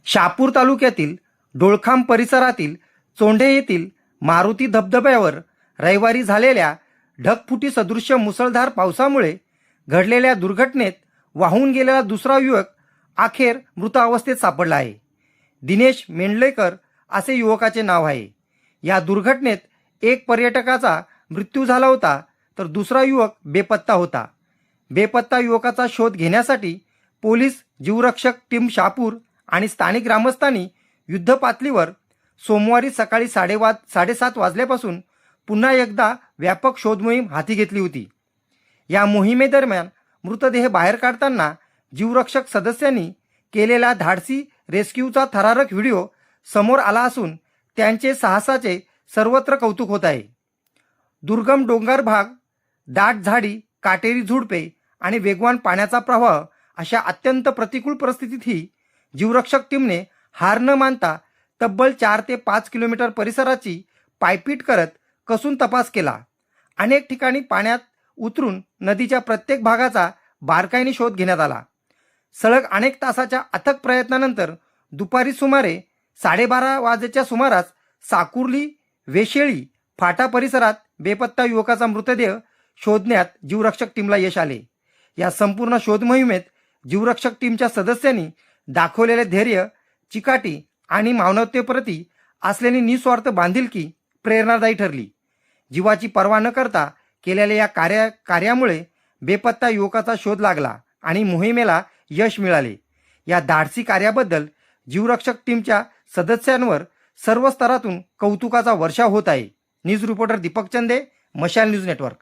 शहापूर तालुक्यातील डोळखांब परिसरातील चोंढे येथील मारुती धबधब्यावर रविवारी झालेल्या ढगफुटी सदृश्य मुसळधार पावसामुळे घडलेल्या दुर्घटनेत वाहून गेलेला दुसरा युवक अखेर मृत अवस्थेत सापडला आहे. दिनेश मेंढलेकर असे युवकाचे नाव आहे. या दुर्घटनेत एक पर्यटकाचा मृत्यू झाला होता तर दुसरा युवक बेपत्ता होता. बेपत्ता युवकाचा शोध घेण्यासाठी पोलीस, जीवरक्षक टीम शहापूर आणि स्थानिक ग्रामस्थांनी युद्धपातळीवर सोमवारी सकाळी 7:30 वाजल्यापासून पुन्हा एकदा व्यापक शोध मोहीम हाती घेतली होती. या मोहिमेदरम्यान मृतदेह बाहेर काढताना जीवरक्षक सदस्यांनी केलेला धाडसी रेस्क्यूचा थरारक व्हिडिओ समोर आला असून त्यांचे साहसाचे सर्वत्र कौतुक होत आहे. दुर्गम डोंगर भाग, दाट झाडी, काटेरी झुडपे आणि वेगवान पाण्याचा प्रवाह अशा अत्यंत प्रतिकूल परिस्थितीतही जीवरक्षक टीमने हार न मानता तब्बल 4 ते 5 किलोमीटर परिसराची पायपीट करत कसून तपास केला. अनेक ठिकाणी पाण्यात उतरून नदीच्या प्रत्येक भागाचा बारकाईने शोध घेण्यात आला. सलग अनेक तासाच्या अथक प्रयत्नानंतर दुपारी सुमारे 12:30 वाजेच्या सुमारास साकुर्ली वेशेळी फाटा परिसरात बेपत्ता युवकाचा मृतदेह शोधण्यात जीवरक्षक टीमला यश आले. या संपूर्ण शोध मोहिमेत जीवरक्षक टीमच्या सदस्यांनी दाखवलेले धैर्य, चिकाटी आणि मानवतेप्रती असलेली निस्वार्थ बांधिलकी प्रेरणादायी ठरली. जीवाची पर्वा न करता केलेल्या या कार्यामुळे बेपत्ता युवकाचा शोध लागला आणि मोहिमेला यश मिळाले. या धाडसी कार्याबद्दल जीवरक्षक टीमच्या सदस्यांवर सर्व स्तरातून कौतुकाचा वर्षाव होत आहे. न्यूज रिपोर्टर दीपक चंदे, मशाल न्यूज नेटवर्क.